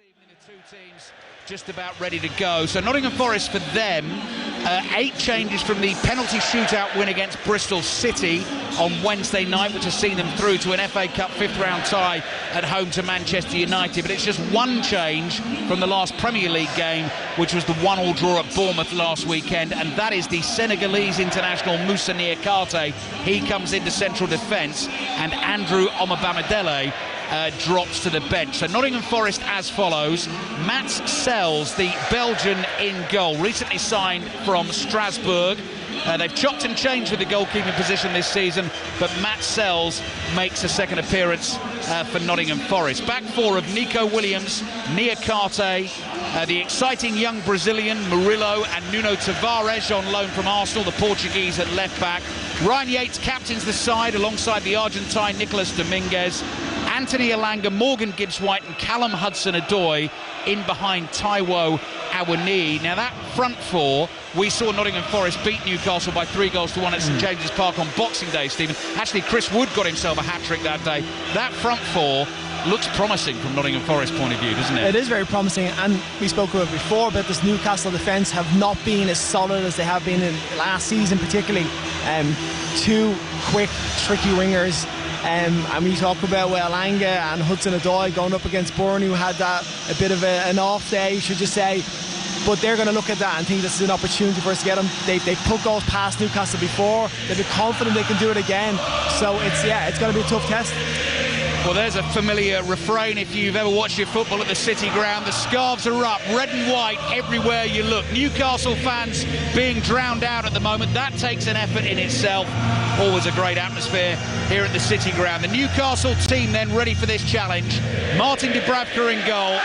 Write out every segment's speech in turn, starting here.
evening, the two teams just about ready to go. So Nottingham Forest, for them, 8 changes from the penalty shootout win against Bristol City on Wednesday night, which has seen them through to an FA Cup 5th round tie at home to Manchester United. But it's just one change from the last Premier League game, which was the 1-1 draw at Bournemouth last weekend, and that is the Senegalese international Moussa Niakhaté. He comes into central defence, and Andrew Omobamidele drops to the bench. So Nottingham Forest as follows: Mats Sells, the Belgian, in goal, recently signed from Strasbourg. They've chopped and changed with the goalkeeping position this season, but Mats Sells makes a second appearance for Nottingham Forest. Back four of Nico Williams, Niakhaté, the exciting young Brazilian Murillo, and Nuno Tavares on loan from Arsenal, the Portuguese at left back. Ryan Yates captains the side alongside the Argentine Nicolas Dominguez. Anthony Elanga, Morgan Gibbs-White and Callum Hudson-Odoi in behind Taiwo Awoniyi. Now that front four, we saw Nottingham Forest beat Newcastle by 3-1 at St James's Park on Boxing Day, Stephen. Actually, Chris Wood got himself a hat-trick that day. That front four looks promising from Nottingham Forest's point of view, doesn't it? It is very promising, and we spoke about it before about this Newcastle defence have not been as solid as they have been in last season, particularly. Two quick, tricky wingers. And we talk about Elanga and Hudson-Odoi going up against Burnley, who had a bit of an off day, you should just say. But they're going to look at that and think this is an opportunity for us to get them. They've put goals past Newcastle before. They've been confident they can do it again. So it's going to be a tough test. Well, there's a familiar refrain if you've ever watched your football at the City Ground. The scarves are up, red and white, everywhere you look. Newcastle fans being drowned out at the moment. That takes an effort in itself. Always a great atmosphere here at the City Ground. The Newcastle team then ready for this challenge. Martin Dubravka in goal.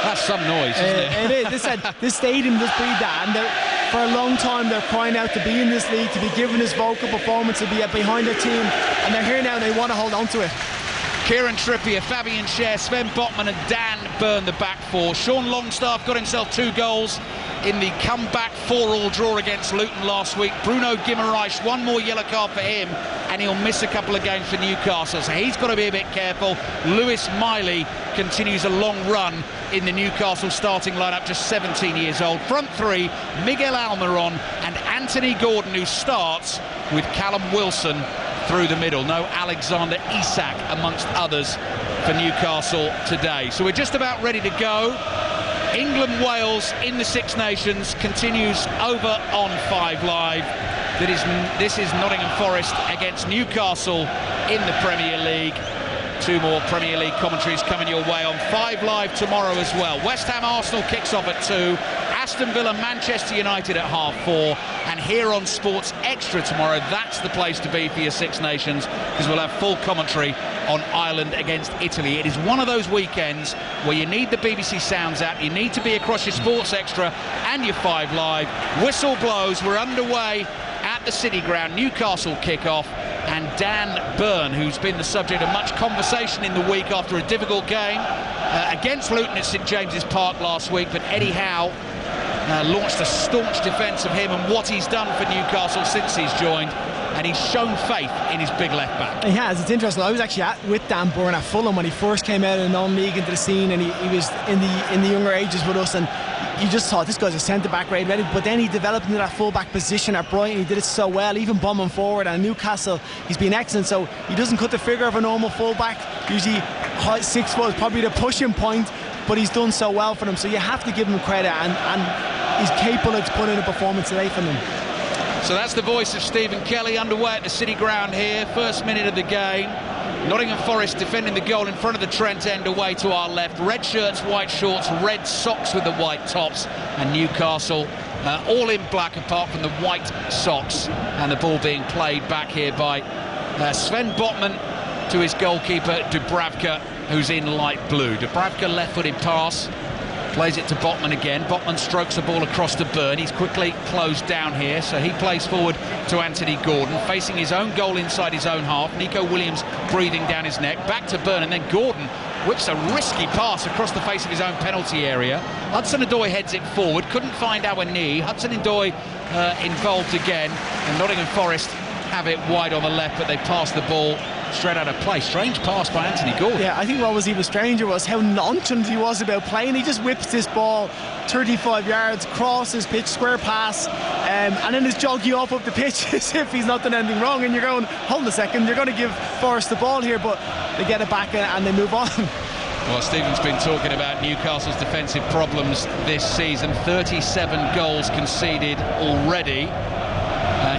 That's some noise, isn't it? It is. This stadium does breathe that, and for a long time they're crying out to be in this league, to be given this vocal performance, to be behind their team, and they're here now and they want to hold on to it. Kieran Trippier, Fabian Schär, Sven Botman and Dan Burn the back four. Sean Longstaff got himself 2 goals in the comeback 4-4 draw against Luton last week. Bruno Guimaraes, 1 more yellow card for him, and he'll miss a couple of games for Newcastle, so he's got to be a bit careful. Lewis Miley continues a long run in the Newcastle starting lineup, just 17 years old. Front three, Miguel Almiron and Anthony Gordon, who starts with Callum Wilson through the middle. No Alexander Isak amongst others for Newcastle today. So we're just about ready to go. England-Wales in the Six Nations continues over on 5 Live. This is Nottingham Forest against Newcastle in the Premier League. 2 more Premier League commentaries coming your way on 5 Live tomorrow as well. West Ham Arsenal kicks off at 2. Aston Villa Manchester United at 4:30, and here on Sports Extra tomorrow, that's the place to be for your Six Nations, because we'll have full commentary on Ireland against Italy. It is one of those weekends where you need the BBC sounds app, you need to be across your Sports Extra and your 5 Live. Whistle blows, we're underway at the City Ground. Newcastle kick-off, and Dan Burn, who's been the subject of much conversation in the week after a difficult game against Luton at St James's Park last week, but Eddie Howe launched a staunch defence of him and what he's done for Newcastle since he's joined, and he's shown faith in his big left back. He has. It's interesting. I was actually with Dan Burn at Fulham when he first came out of non-league into the scene, and he was in the younger ages with us, and you just thought this guy's a centre-back ready, but then he developed into that full-back position at Brighton. He did it so well, even bombing forward. And Newcastle, he's been excellent, so he doesn't cut the figure of a normal full-back. Usually 6 foot is probably the pushing point, but he's done so well for them, so you have to give him credit, and he's capable of putting in a performance today for them. So that's the voice of Stephen Kelly underway at the City Ground here. First minute of the game. Nottingham Forest defending the goal in front of the Trent end away to our left. Red shirts, white shorts, red socks with the white tops. And Newcastle all in black apart from the white socks. And the ball being played back here by Sven Botman to his goalkeeper Dubravka, who's in light blue. Dubravka left-footed pass. Plays it to Botman again. Botman strokes the ball across to Burn. He's quickly closed down here, so he plays forward to Anthony Gordon, facing his own goal inside his own half. Nico Williams breathing down his neck. Back to Burn, and then Gordon whips a risky pass across the face of his own penalty area. Hudson-Odoi heads it forward. Couldn't find Awoniyi. Hudson-Odoi involved again, and Nottingham Forest have it wide on the left, but they pass the ball straight out of play. Strange pass by Anthony Gordon. Yeah, I think what was even stranger was how nonchalant he was about playing. He just whips this ball 35 yards, crosses pitch, square pass, and then is jogging up the pitch as if he's not done anything wrong. And you're going, hold a second, you're going to give Forest the ball here, but they get it back and they move on. Well, Stephen's been talking about Newcastle's defensive problems this season. 37 goals conceded already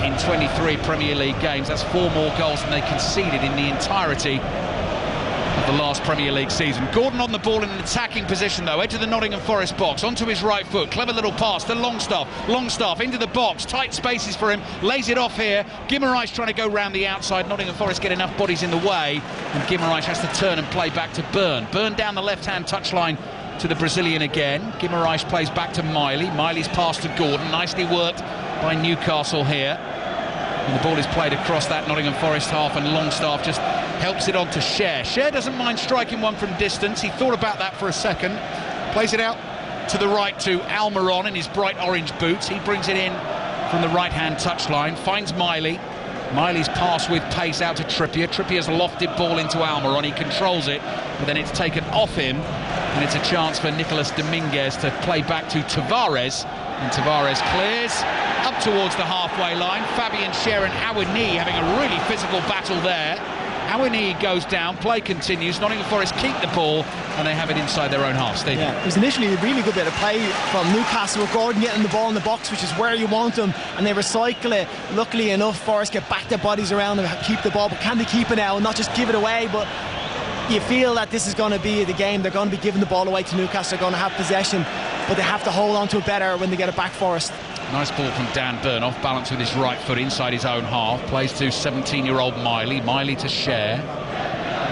in 23 Premier League games. That's 4 more goals than they conceded in the entirety of the last Premier League season. Gordon on the ball in an attacking position though, edge of the Nottingham Forest box, onto his right foot, clever little pass to Longstaff into the box, tight spaces for him, lays it off here. Guimaraes trying to go round the outside. Nottingham Forest get enough bodies in the way, and Guimaraes has to turn and play back to Byrne. Byrne down the left-hand touchline to the Brazilian again. Guimaraes plays back to Miley. Miley's pass to Gordon, nicely worked by Newcastle here. And the ball is played across that Nottingham Forest half, and Longstaff just helps it on to Cher. Cher doesn't mind striking one from distance. He thought about that for a second. Plays it out to the right to Almiron in his bright orange boots. He brings it in from the right-hand touchline, finds Miley. Miley's pass with pace out to Trippier. Trippier's lofted ball into Almiron. He controls it, but then it's taken off him, and it's a chance for Nicolas Dominguez to play back to Tavares. And Tavares clears up towards the halfway line. Fabian Cher and Awani having a really physical battle there. Awani goes down, play continues. Nottingham Forest keep the ball, and they have it inside their own half. Steve. Yeah, it was initially a really good bit of play from Newcastle with Gordon getting the ball in the box, which is where you want them, and they recycle it. Luckily enough, Forest get back their bodies around and keep the ball, but can they keep it now and not just give it away? But you feel that this is going to be the game. They're going to be giving the ball away to Newcastle. They're going to have possession, but they have to hold on to it better when they get it back, Forest. Nice ball from Dan Byrne, off balance with his right foot inside his own half. Plays to 17-year-old Miley. Miley to Cher.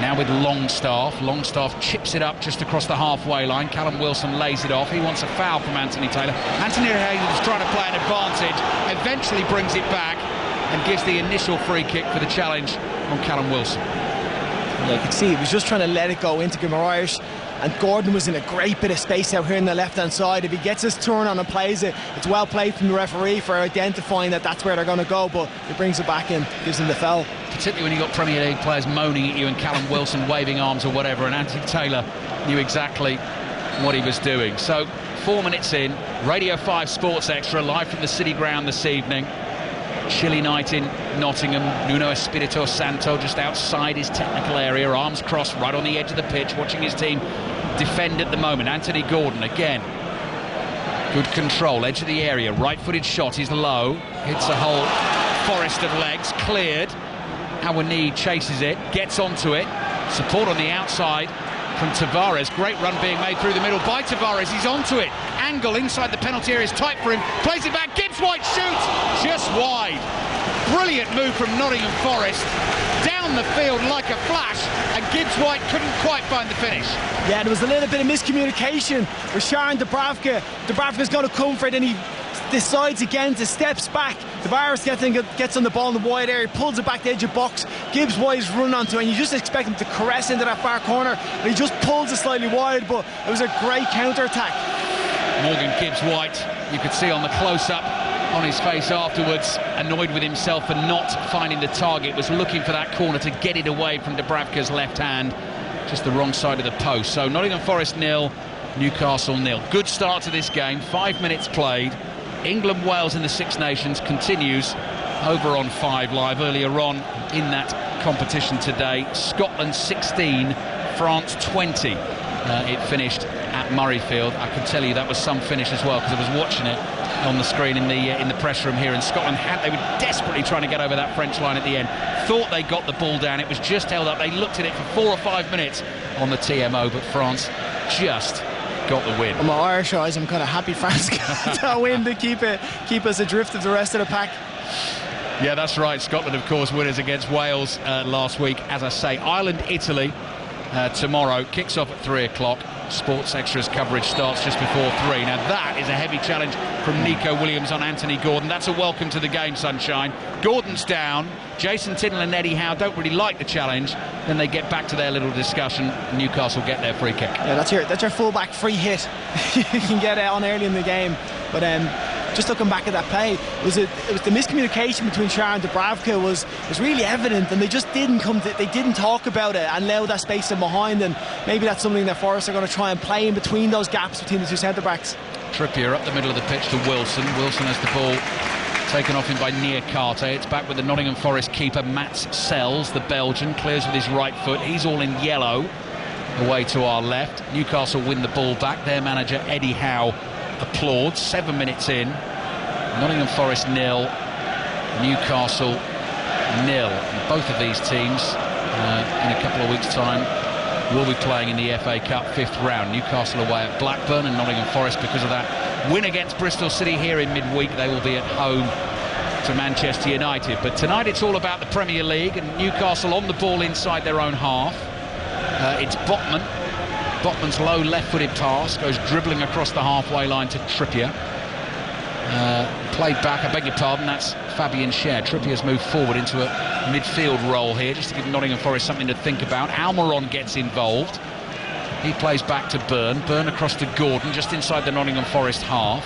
Now with Longstaff. Longstaff chips it up just across the halfway line. Callum Wilson lays it off. He wants a foul from Anthony Taylor. Anthony Taylor is trying to play an advantage. Eventually brings it back and gives the initial free kick for the challenge on Callum Wilson. Yeah, you can see he was just trying to let it go into Guimaraes, and Gordon was in a great bit of space out here on the left-hand side. If he gets his turn on and plays it, it's well played from the referee for identifying that that's where they're going to go, but he brings it back in, gives him the foul. Particularly when you've got Premier League players moaning at you and Callum Wilson waving arms or whatever, and Anthony Taylor knew exactly what he was doing. So 4 minutes in, Radio 5 Sports Extra, live from the City Ground this evening. Chilly night in Nottingham. Nuno Espirito Santo just outside his technical area, arms crossed right on the edge of the pitch, watching his team defend at the moment. Anthony Gordon again, good control, edge of the area, right-footed shot is low, hits a whole forest of legs, cleared. Awani chases it, gets onto it, support on the outside from Tavares. Great run being made through the middle by Tavares. He's onto it. Angle inside the penalty area is tight for him. Plays it back. Gibbs White shoots just wide. Brilliant move from Nottingham Forest. Down the field like a flash, and Gibbs White couldn't quite find the finish. Yeah, there was a little bit of miscommunication with Sharon Dubravka. Dubravka's going to come for it, and he decides again to steps back. Tavares gets on the ball in the wide area, pulls it back the edge of box. Gibbs White is running onto it, and you just expect him to caress into that far corner, and he just pulls it slightly wide, but it was a great counter-attack. Morgan Gibbs White, you could see on the close-up on his face afterwards, annoyed with himself for not finding the target, was looking for that corner to get it away from Dubravka's left hand, just the wrong side of the post. So Nottingham Forest 0, Newcastle 0. Good start to this game, 5 minutes played. England-Wales in the Six Nations continues over on 5 Live. Earlier on in that competition today, Scotland 16, France 20. It finished at Murrayfield. I can tell you that was some finish as well, because I was watching it on the screen in the press room here. And Scotland they were desperately trying to get over that French line at the end. Thought they got the ball down. It was just held up. They looked at it for 4 or 5 minutes on the TMO, but France just got the win. On my Irish eyes, I'm kind of happy France got that win to keep us adrift of the rest of the pack. Yeah, that's right. Scotland, of course, winners against Wales last week. As I say, Ireland, Italy tomorrow. Kicks off at 3 o'clock. Sports Extra's coverage starts just before 3. Now that is a heavy challenge from Nico Williams on Anthony Gordon. That's a welcome to the game, sunshine. Gordon's down. Jason Tinnell and Eddie Howe don't really like the challenge. Then they get back to their little discussion. Newcastle get their free kick. Yeah, that's your fullback free hit. You can get it on early in the game, but just looking back at that play, it was the miscommunication between Shah and Dubravka was really evident, and they just didn't they didn't talk about it and allow that space in behind, and maybe that's something that Forest are going to try and play in between those gaps between the two centre-backs. Trippier up the middle of the pitch to Wilson. Wilson has the ball taken off him by Niakate. It's back with the Nottingham Forest keeper Mats Sells, the Belgian, clears with his right foot. He's all in yellow away to our left. Newcastle win the ball back. Their manager Eddie Howe applauds. 7 minutes in, Nottingham Forest 0, Newcastle 0. And both of these teams in a couple of weeks' time will be playing in the FA Cup 5th round. Newcastle away at Blackburn, and Nottingham Forest, because of that win against Bristol City here in midweek, they will be at home to Manchester United. But tonight it's all about the Premier League, and Newcastle on the ball inside their own half. It's Botman. Botman's low left-footed pass goes dribbling across the halfway line to Trippier. Played back, I beg your pardon, that's Fabian Schär. Trippier's moved forward into a midfield role here, just to give Nottingham Forest something to think about. Almiron gets involved. He plays back to Byrne. Byrne across to Gordon, just inside the Nottingham Forest half.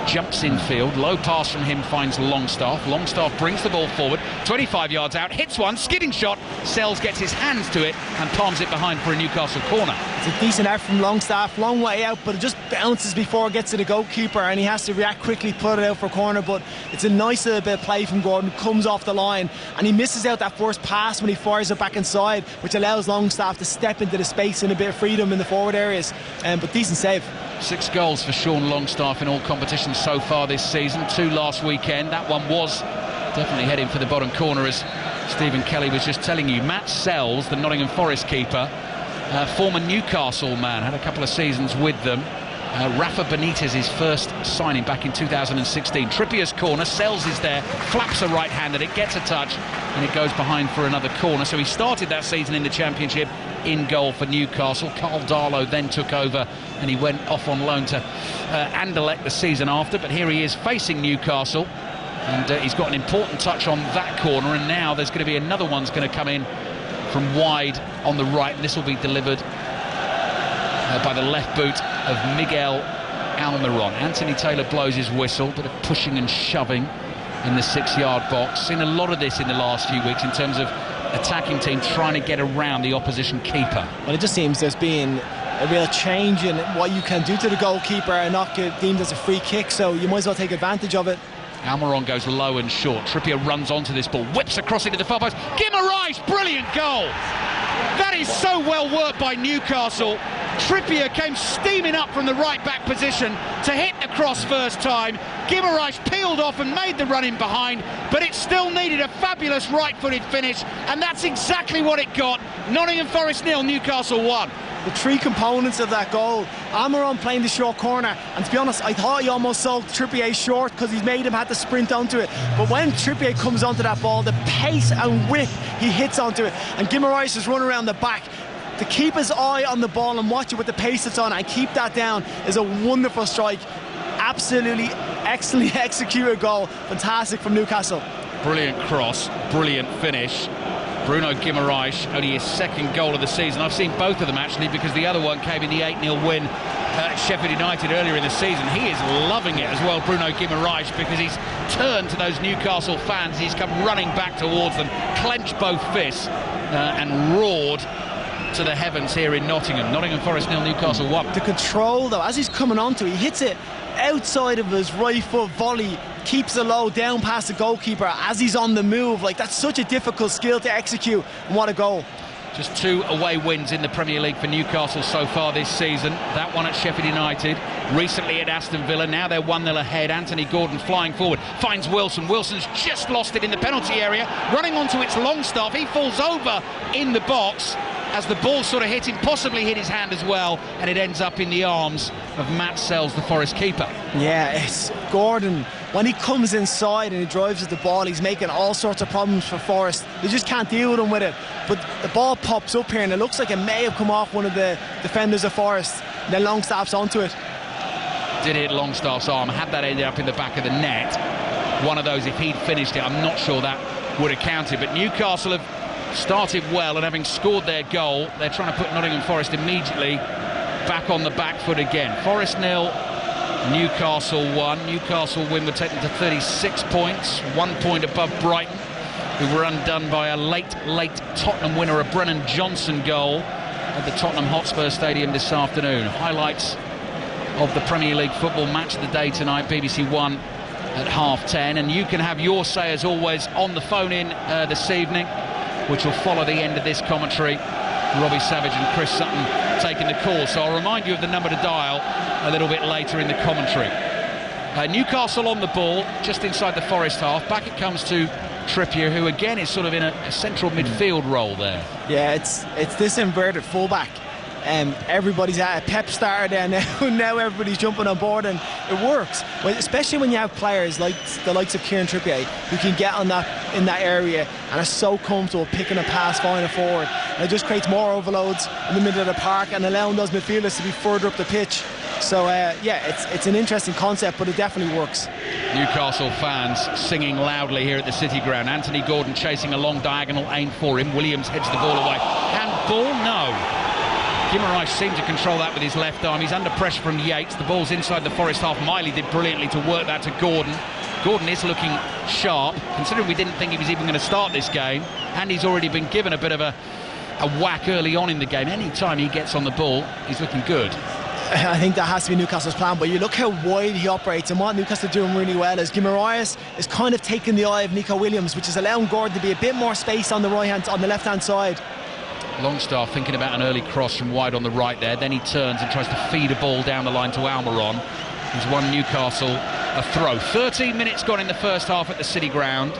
Jumps infield, low pass from him finds Longstaff. Longstaff brings the ball forward, 25 yards out, hits one, skidding shot. Sells gets his hands to it and palms it behind for a Newcastle corner. It's a decent effort from Longstaff, long way out, but it just bounces before it gets to the goalkeeper, and he has to react quickly, put it out for a corner. But it's a nice little bit of play from Gordon, comes off the line, and he misses out that first pass when he fires it back inside, which allows Longstaff to step into the space and a bit of freedom in the forward areas. But decent save. 6 goals for Sean Longstaff in all competitions so far this season, 2 last weekend. That one was definitely heading for the bottom corner, as Stephen Kelly was just telling you. Matt Sells, the Nottingham Forest keeper, former Newcastle man, had a couple of seasons with them. Rafa Benitez's first signing back in 2016. Trippier's corner, Sells is there, flaps a right-handed, it gets a touch, and it goes behind for another corner. So he started that season in the Championship in goal for Newcastle. Carl Darlow then took over, and he went off on loan to Anderlecht the season after. But here he is facing Newcastle, and he's got an important touch on that corner, and now there's going to be another one's going to come in from wide on the right, and this will be delivered by the left boot of Miguel Almiron. Anthony Taylor blows his whistle, bit of pushing and shoving in the 6-yard box. Seen a lot of this in the last few weeks in terms of attacking team trying to get around the opposition keeper. Well, it just seems there's been a real change in what you can do to the goalkeeper and not get deemed as a free kick, so you might as well take advantage of it. Almiron goes low and short. Trippier runs onto this ball, whips across into the far post. Guimaraes, brilliant goal! That is so well worked by Newcastle. Trippier came steaming up from the right-back position to hit the cross first time. Guimaraes peeled off and made the run in behind, but it still needed a fabulous right-footed finish, and that's exactly what it got. Nottingham Forest 0, Newcastle 1. The 3 components of that goal: Almiron playing the short corner, and to be honest, I thought he almost sold Trippier short because he made him have to sprint onto it. But when Trippier comes onto that ball, the pace and width he hits onto it, and Guimaraes is running around the back. To keep his eye on the ball and watch it with the pace that's on and keep that down is a wonderful strike. Absolutely excellently executed goal. Fantastic from Newcastle. Brilliant cross, brilliant finish. Bruno Guimaraes, only his 2nd goal of the season. I've seen both of them actually, because the other one came in the 8-0 win at Sheffield United earlier in the season. He is loving it as well, Bruno Guimaraes, because he's turned to those Newcastle fans. He's come running back towards them, clenched both fists and roared to the heavens here in Nottingham. Nottingham Forest 0, Newcastle 1. The control though, as he's coming onto it, he hits it outside of his right foot volley, keeps it low down past the goalkeeper as he's on the move. Like, that's such a difficult skill to execute, and what a goal. Just 2 away wins in the Premier League for Newcastle so far this season. That one at Sheffield United, recently at Aston Villa. Now they're 1-0 ahead. Anthony Gordon flying forward, finds Wilson. Wilson's just lost it in the penalty area, running onto its Longstaff. He falls over in the box as the ball sort of hit him, possibly hit his hand as well, and it ends up in the arms of Matt Sells, the Forest keeper. Yeah, it's Gordon. When he comes inside and he drives at the ball, he's making all sorts of problems for Forest. They just can't deal with him with it. But the ball pops up here, and it looks like it may have come off one of the defenders of Forest. And then Longstaff's onto it. Did hit Longstaff's arm, had that ended up in the back of the net. One of those, if he'd finished it, I'm not sure that would have counted. But Newcastle have started well, and having scored their goal, they're trying to put Nottingham Forest immediately back on the back foot again. Forest 0, Newcastle 1. Newcastle win would take them to 36 points, 1 point above Brighton, who were undone by a late Tottenham winner, a Brennan Johnson goal at the Tottenham Hotspur Stadium this afternoon. Highlights of the Premier League football match of the day tonight, BBC One at 10:30. And you can have your say, as always, on the phone-in this evening, which will follow the end of this commentary. Robbie Savage and Chris Sutton taking the call. So I'll remind you of the number to dial a little bit later in the commentary. Newcastle on the ball, just inside the Forest half. Back it comes to Trippier, who again is sort of in a central midfield role there. Yeah, it's this inverted fullback. Everybody's at a pep starter there now everybody's jumping on board, and it works. Well, especially when you have players like the likes of Kieran Trippier, who can get on in that area and are so comfortable picking a pass final forward. And it just creates more overloads in the middle of the park and allowing those midfielders to be further up the pitch. So yeah, it's an interesting concept, but it definitely works. Newcastle fans singing loudly here at the City Ground. Anthony Gordon chasing a long diagonal aim for him. Williams heads the ball away. Handball? No. Guimaraes seemed to control that with his left arm. He's under pressure from Yates. The ball's inside the Forest half. Miley did brilliantly to work that to Gordon. Gordon is looking sharp, considering we didn't think he was even going to start this game, and he's already been given a bit of a whack early on in the game. Any time he gets on the ball, he's looking good. I think that has to be Newcastle's plan, but you look how wide he operates, and what Newcastle are doing really well is Guimaraes is kind of taking the eye of Nico Williams, which is allowing Gordon to be a bit more space on the left-hand side. Longstaff thinking about an early cross from wide on the right there. Then he turns and tries to feed a ball down the line to Almiron, who's won Newcastle a throw. 13 minutes gone in the first half at the City Ground.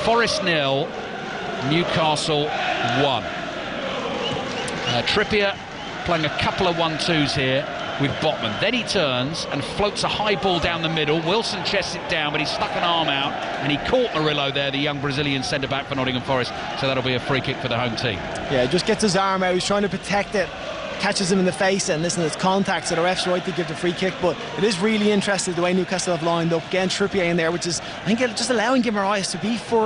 Forest 0, Newcastle 1. Trippier playing a couple of 1-2s here with Botman. Then he turns and floats a high ball down the middle. Wilson chests it down, but he stuck an arm out and he caught Murillo there, the young Brazilian centre-back for Nottingham Forest. So that'll be a free kick for the home team. Yeah, just gets his arm out. He's trying to protect it, catches him in the face, and listen, it's contact, so the ref's right to give the free kick. But it is really interesting the way Newcastle have lined up. Again, Trippier in there, which is, I think, just allowing Guimaraes to be for